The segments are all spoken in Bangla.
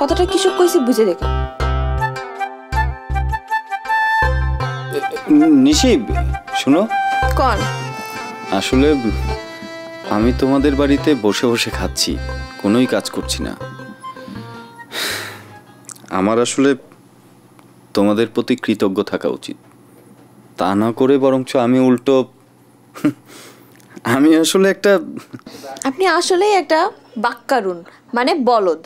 কতটা কিসব কইছি বুঝে দেখে। নিশি শুনো, কন আসলে আমি তোমাদের বাড়িতে বসে বসে খাচ্ছি, কোনোই কাজ করছি না। আমার আসলে তোমাদের প্রতি কৃতজ্ঞ থাকা উচিত, তা না করে বরঞ্চ আমি উল্টো আমি আসলে একটা আপনি আসলেই একটা বাক্কারুন, মানে বলদ।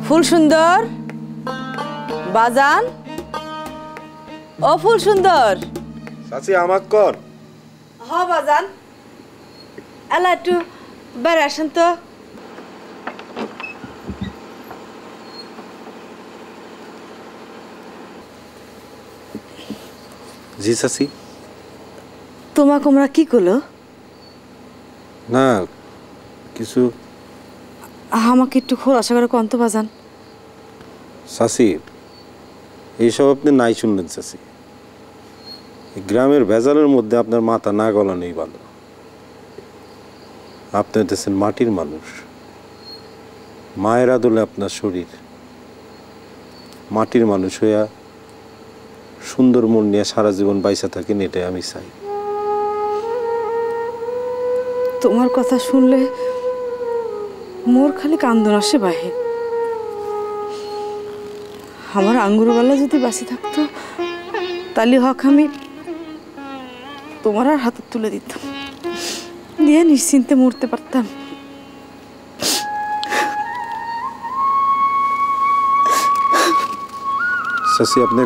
ফুল সুন্দর বাজান, ও ফুল সুন্দর। চাচি আমাক কর। হ বাজান, এলা একটু বেড়ে আসেন তো। জি চাচি। তোমাকে আমরা কি করলো? না কিছু। আমাকে একটু খোলাসা করে কন্ত বাজান। চাচি এইসব আপনি নাই শুনলেন চাচি, গ্রামের ভেজালের মধ্যে আপনার মাথা না গলানোই ভালো। আপনি হতেছেন মাটির মানুষ, মায়ের আদলে আপনার শরীর। মাটির মানুষ হইয়া সুন্দর মন নিয়ে সারা জীবন বাইসা থাকেন, এটাই আমি চাই। তোমার কথা শুনলে মোর খালি কান্দন আসে বাহে। আমার আঙ্গুরবেলা যদি বাঁচি থাকতো তাহলে হক আমি তোমার আর হাতে তুলে দিতাম, দিয়ে নিশ্চিন্তে মরতে পারতাম। চাচি আপনি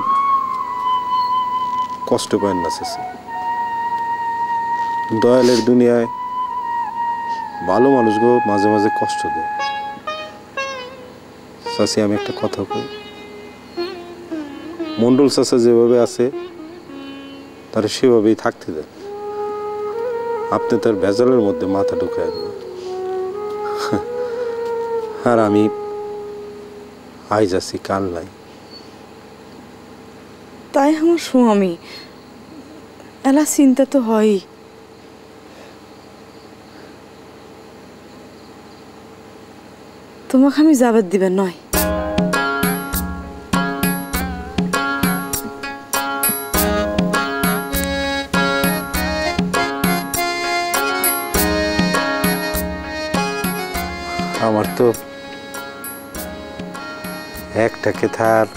কষ্ট পান না চাচি, দয়ালের দুনিয়ায় ভালো মানুষগুলো মাঝে মাঝে কষ্ট দেয়। চাচি আমি একটা কথা কই, মন্ডল চাচা যেভাবে আছে তার সেভাবেই থাকতে দেন। আপনি তার ভেজালের মধ্যে মাথা ঢুকায় দেন। আর আমি আজ আছি কাল নাই। তাই আমার স্বামী এলা চিন্তা তো হয়ই। তোমাকে আমি যাবার দিবেন নয়। আমার তো একটা কেথার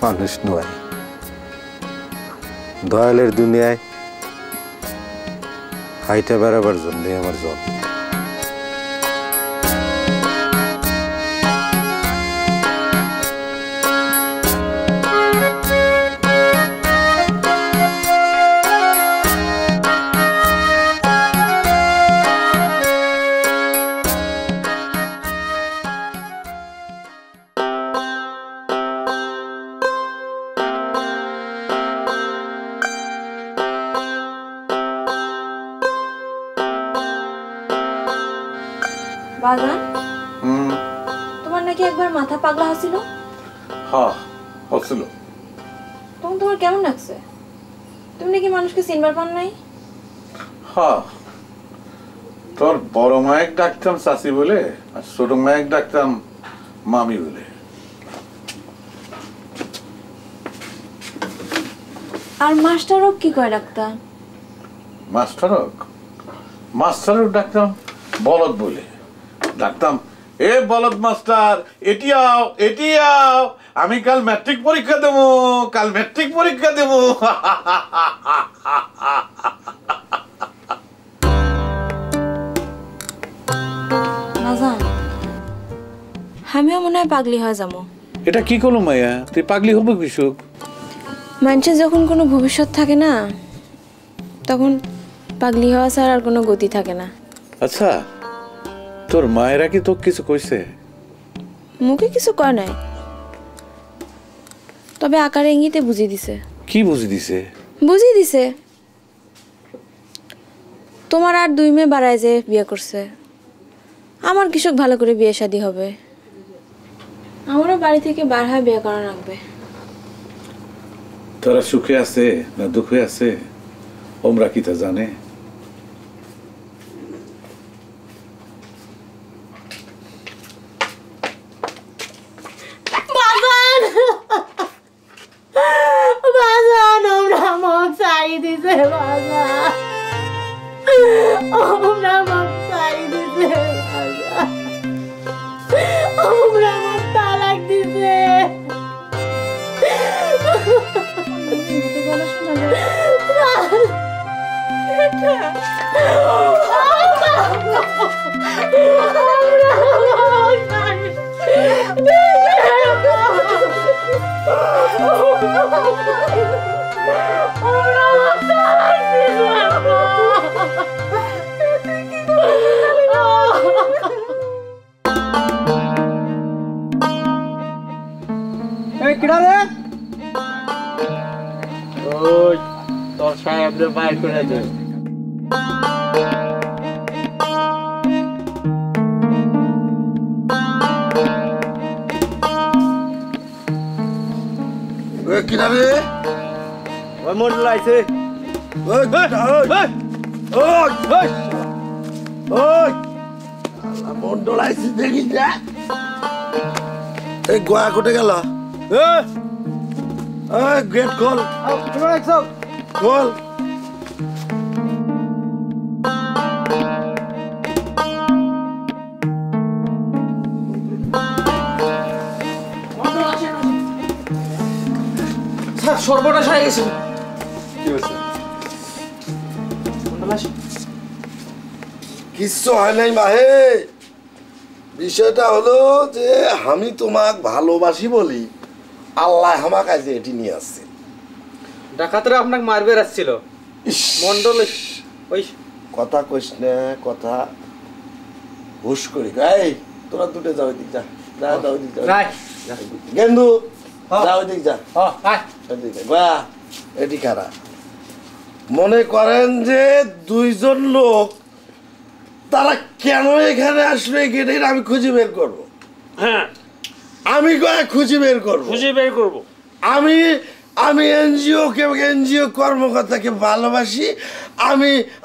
মানুষ নয়, দয়ালের দুনিয়ায় হাইটা বেড়াবার জন্যে আমার জন্ম। বাজান, তোমার নাকি একবার মাথা পাগলা হয়েছিল? হ হ্যাঁ হচ্ছিল। তখন তোমার কেমন লাগছে? তুমি নাকি মানুষকে চিনবার পান নাই? হ্যাঁ, তোর বড় মায়ের ডাকতাম চাচি বলে আর ছোট মায়ের ডাকতাম মামি বলে। আর মাস্টারও কি কয় ডাক্তার? মাস্টারও ডাকতাম বলদ বলে। ডাকতাম, এ বলদ মাস্টার এটি আও, আমি কাল ম্যাট্রিক পরীক্ষা দেবো। বাজান, আমিও মনে হয় পাগলি হয়ে যাবো। এটা কি করলো মাইয়া, তুই পাগলি হবো কিছু? মানুষের যখন কোনো ভবিষ্যৎ থাকে না, তখন পাগলি হওয়া ছাড়া আর কোনো গতি থাকে না। আচ্ছা, তোর মায়েরা কি তোকে কিছু কইছে? মুখে কিছু কয় নাই, তবে আকারে ইঙ্গিতে বুঝিয়ে দিছে। কি বুঝি দিছে? বুঝিয়ে দিছে তোমার আর 2 মেয়ে বাড়ায় যে বিয়ে করছে, আমার কৃষক ভালো করে বিয়ে শাদী হবে, আমারও বাড়ি থেকে বার হয়ে বিয়ে করা লাগবে। তোরা সুখে আছে না দুঃখে আছে ওমরা কি তা জানে? তোর সাহেবরে বাইর করে দে। কিনারে ওই মন্ডল আইছে। মন্ডল আইসি দেখি যা। এই গোয়া কোটে গেল? গেট খোল, খোল। স্যার সর্বনাশ হয়ে গেছে। কিচ্ছু হয় নাই মাহে। বিষয়টা হলো যে আমি তোমাক ভালোবাসি বলি আল্লাহ আমাকে আজ এটি নিয়ে আসছে। ডাকাতরা আপনাকে মারবে আসছিল। মন্ডল ওই কথা কইস না, কথা হুশ করি। এই তোরা দুটো যাও দিক যা, যা যাও দিক যা। গেন্দু যাও দিক যা। বাহ, এটি খারাপ। মনে করেন যে 2 জন লোক তারা কেন এখানে আসবে এটা আমি খুঁজে বের করবো। হ্যাঁ, আমি খুঁজে বের করবো। আমি এনজিও কর্মকর্তাকে ভালোবাসি।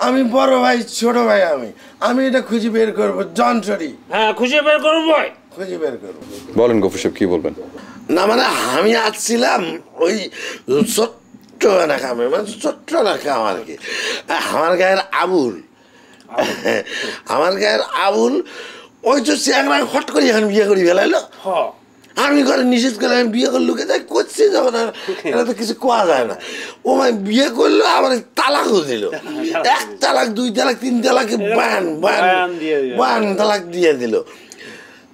আমি বড় ভাই ছোট ভাই, আমি এটা খুঁজে বের করবো। জনসরি হ্যাঁ, খুঁজে বের করবো। বলেন গফুর সাহেব, কি বলবেন? না মানে আমি আসছিলাম ওই ছোট্ট এলাকা, মানে ছোট্ট এলাকা আর কি। আমার গায়ের আবুল ওই তো চ্যাংরা হট করে এখন বিয়ে করি ফেলাইলো। আমি ঘরে নিষেধ করে আমি বিয়ে করলো তাই করছি যখন এটা তো কিছু কোয়া যায় না। ও মানে বিয়ে করলো, আবার তালাকও দিল। 1 তালাক 2 তালাক 3 তালাকে বান তালাক দিয়ে দিল।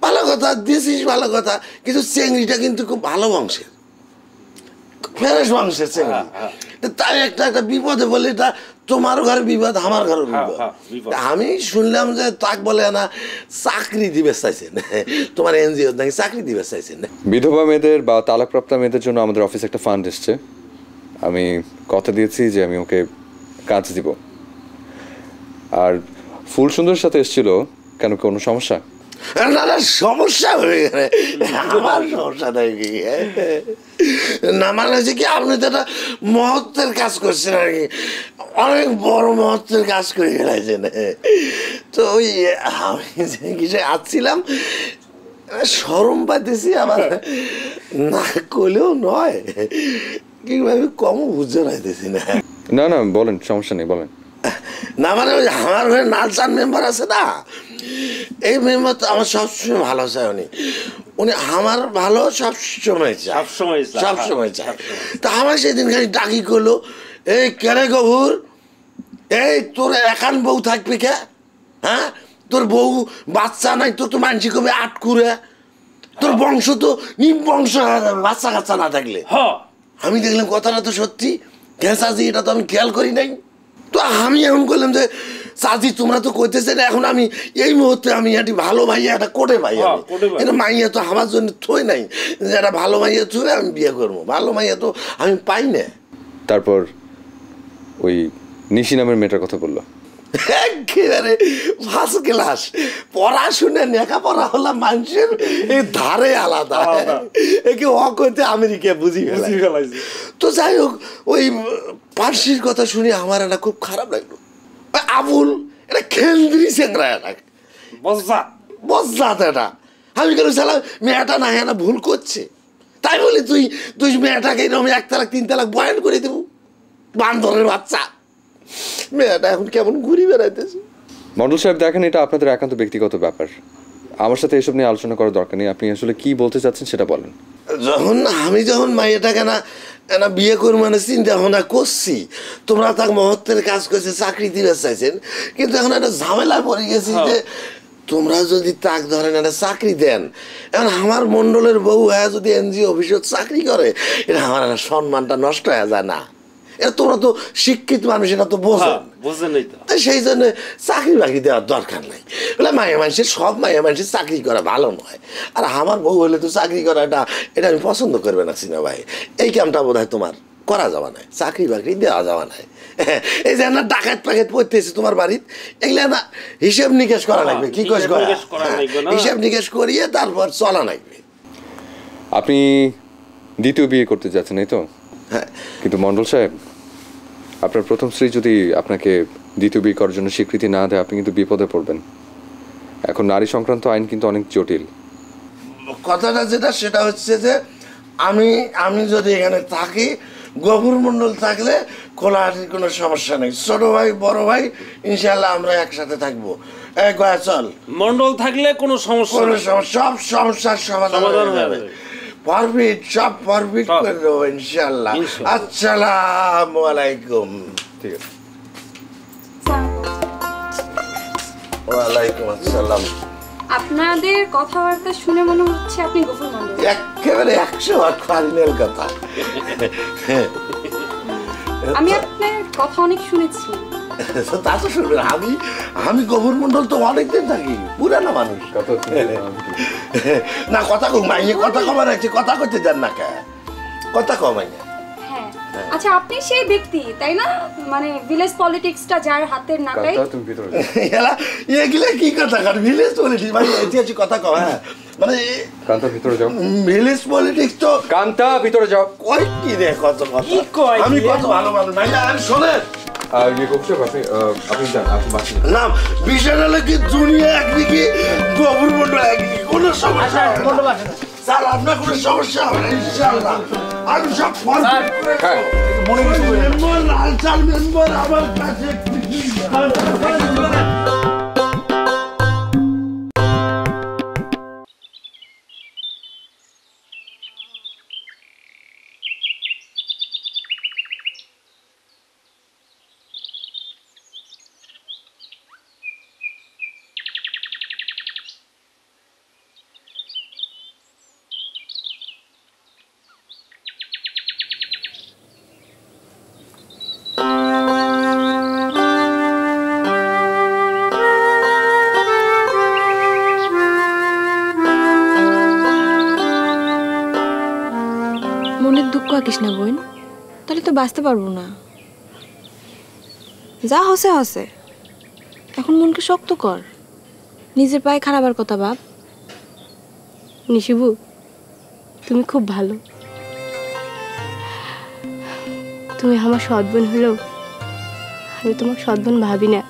ভালো কথা দিয়েছিস, ভালো কথা, কিন্তু চেংড়িটা কিন্তু খুব ভালো বংশের, ফ্রেশ বংশের চেংড়ি। তাই একটা বিপদে বলে এটা তোমার ঘরে বিপদ, আমার ঘরে বিপদ। আমি শুনলাম যে তাক বলে না চাকরি দিবে চাইছেন, তোমার এনজিও নাকি চাকরি দিবে চাইছেন। বিধবা মেয়েদের বা তালাকপ্রাপ্ত মেয়েদের জন্য আমাদের অফিসে একটা ফান্ড এসছে। আমি কথা দিয়েছি যে আমি ওকে কাজ দিব। আর ফুল সুন্দর সাথে এসেছিল, কেন কোনো সমস্যা? না না সমস্যা হয়ে গেলে আমার সমস্যা নাই কি না মানে হচ্ছে কি আপনি তো একটা মহত্বের কাজ করছেন আর কি অনেক বড় মহত্বের কাজ করে গেলেছেন তো ওই আমি যে কিছু আসছিলাম শরম পাইতেছি আবার না করলেও নয় কিংবা আমি কমও বুঝতে পাইতেছি না না না বলেন, সমস্যা নেই, বলেন। না মানে ওই আমার ঘরে নালচান মেম্বার আছে না, এই মেম্বার তো আমার সবসময় ভালো চায় উনি উনি আমার ভালো সবসময় চায় সবসময় চায়। তা আমার সেদিন খালি ডাকি করলো, এই কেরে গভুর, এই তোর একান বউ থাকবে কে? হ্যাঁ তোর বউ বাচ্চা নাই, তোর তো মানসি কবে আটকুরে, তোর বংশ তো নিবংশ বাচ্চা কাচ্চা না থাকলে। আমি দেখলাম কথাটা তো সত্যি, ঘেঁচাজি এটা তো আমি খেয়াল করি নাই। তো আমি এখন করলাম যে চাচি তোমরা তো কইতেছে না, এখন আমি এই মুহূর্তে আমি একটি ভালো মাইয়া একটা কোটে পাই, এটা মাইয়া তো আমার জন্য থই নাই যে একটা ভালো মাইয়া থুয়ে আমি বিয়ে করবো, ভালো মাইয়া তো আমি পাই না। তারপর ওই নিশি নামের মেয়েটার কথা বললো, একেবারে ফার্স্ট ক্লাস পড়াশুনে লেখাপড়া হলাম মানুষের এই ধারে আলাদা, একে অকতে আমেরিকা বুঝি ফেলাইছে। তো যাই হোক ওই পার্সির কথা শুনে আমার একটা খুব খারাপ লাগলো। আবুল এটা খেলদ্রি চেংরা, এটা বজ্জাত, এটা আমি কেন চালাম মেয়েটা না হ্যাঁ ভুল করছে, তাই বলি তুই তুই মেয়েটাকে এরকম 1 তালাক 3 তালাক বয়ান করে দেবো, বান্দরের বাচ্চা। মেয়েটা এখন কেমন ঘুরি বেড়াইতেছে। মন্ডল সাহেব দেখেন, এটা আপনাদের একান্ত ব্যক্তিগত ব্যাপার, আমার সাথে এসব নিয়ে আলোচনা করার দরকার নেই। আপনি আসলে কি বলতে চাচ্ছেন সেটা বলেন। যখন মাইয়াটাকে না বিয়ে করবো মানে চিন্তা ভাবনা করছি, তোমরা তার মহত্বের কাজ করছে, চাকরি দিতে চাইছেন, কিন্তু এখন একটা ঝামেলা পড়ে গেছি যে তোমরা যদি তাক ধরেন একটা চাকরি দেন, এখন আমার মন্ডলের বউ হ্যাঁ যদি এনজিও অফিসে চাকরি করে, এটা আমার একটা সম্মানটা নষ্ট হয়ে যায় না? এটা তোমরা তো শিক্ষিত মানুষ, এটা তো বোঝেন, সেই জন্য চাকরি বাকরি দেওয়ার দরকার নাই। বলে মায়ের মানুষের সব মায়ের মানুষের চাকরি করা ভালো নয়, আর আমার বউ হলে তো চাকরি করা এটা আমি পছন্দ করবে না সিনা ভাই। এই কামটা বোধ হয় তোমার করা যাওয়া নাই, চাকরি বাকরি দেওয়া যাওয়া নাই। এই যে না ডাকাত পাকাত পড়তেছে তোমার বাড়ির, এগুলা না হিসেব নিকেশ করা লাগবে, কি কস হিসেব নিকেশ করিয়ে তারপর চলা লাগবে। আপনি দ্বিতীয় বিয়ে করতে যাচ্ছেন এই তো? হ্যাঁ। কিন্তু মন্ডল সাহেব, আপনার প্রথম স্ত্রী যদি আপনাকে দ্বিতীয় বিয়ে করার জন্য স্বীকৃতি না দেয়, আপনি কিন্তু বিপদে পড়বেন। এখন নারী সংক্রান্ত আইন কিন্তু অনেক জটিল। কথাটা যেটা সেটা হচ্ছে যে আমি যদি এখানে থাকি, গফুর মন্ডল থাকলে খোলাহাটির কোনো সমস্যা নেই, ছোট ভাই বড় ভাই ইনশাল্লাহ আমরা একসাথে থাকবো। গয়া চল, মন্ডল থাকলে কোনো সমস্যা, সব সমস্যার সমাধান হয়ে যাবে। পারফেক্ট, সব পারফেক্ট করে দেবো ইনশাল্লাহ। আসসালামু আলাইকুম। ঠিক আছে। ওয়ালাইকুম আসসালাম। আপনাদের কথাবার্তা শুনে মনে হচ্ছে আপনি গফুর মন্ডল। একেবারে 100 ফাইনাল কথা। আমি আপনার কথা অনেক শুনেছি। তা তো শুনবেন, আমি গফুর মন্ডল তো অনেকদিন থাকি, পুরানো মানুষ। না কথা কম মাইয়ে, কথা কমার আছে, কথা করতে দেন না কে, কথা কমাইয়া। হ্যাঁ আচ্ছা, আপনি সেই ব্যক্তি তাই না, মানে ভিলেজ পলিটিক্সটা যার হাতের নাগায়। এগুলা কি কথা কার ভিলেজ পলিটিক্স ভাই, ঐতিহাসিক কথা কম। হ্যাঁ মানে কান্তা ভিতরে যাও, ভিলেজ পলিটিক্স তো কান্তা ভিতরে যাও। কই কি রে কত কথা, আমি কত ভালো মানুষ নাই না। আর শোনেন আপনি যান, আপনি বাসেন না, বিষয়টা হলো কি দুনিয়া একদিকে গফুর মন্ডল একদিকে, কোনো সমস্যা হবে না স্যার, আপনার কোনো সমস্যা হবে না ইনশাআল্লাহ। আমি সব মেম্বার, লালচাল মেম্বার আমার কাছে। মনের দুঃখ আঁকিস না বোন, তাহলে তো বাঁচতে পারবো না। যা হসে হসে, এখন মনকে শক্ত কর, নিজের পায়ে খারাপের কথা ভাব। নিশিবু তুমি খুব ভালো, তুমি আমার সৎ বোন হলেও আমি তোমার সৎ বোন ভাবি না।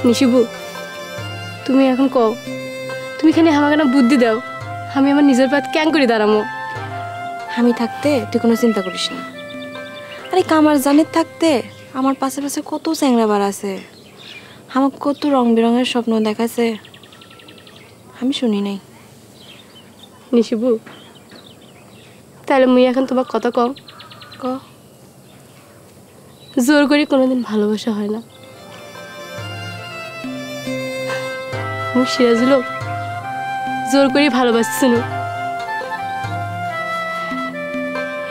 নিশিবু তুমি এখন কও, তুমি খালি আমাকে না বুদ্ধি দাও, আমি আমার নিজের পাত ক্যাং করে দাঁড়ামো। আমি থাকতে তুই কোনো চিন্তা করিস না। আরে কামার জানের থাকতে আমার পাশে পাশে কত চ্যাংরা বার আছে, আমার কত রং বেরঙের স্বপ্ন দেখাছে, আমি শুনি নাই। নিশিবু তাহলে মুই এখন তোমার কথা কম ক জোর করে কোনোদিন ভালোবাসা হয় না। মুই সিরাজুল জোর করে ভালোবাসছিল,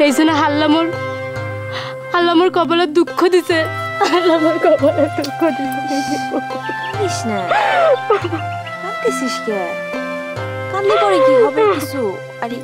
এই জন্য আল্লাহ মোর কপালে দুঃখ দিছে, আল্লাহ মোর কপালে দুঃখ দিছে। কাঁদিস না, কাঁদতেছিস কে? কাঁদলে পরে কি হবে কিছু? আরে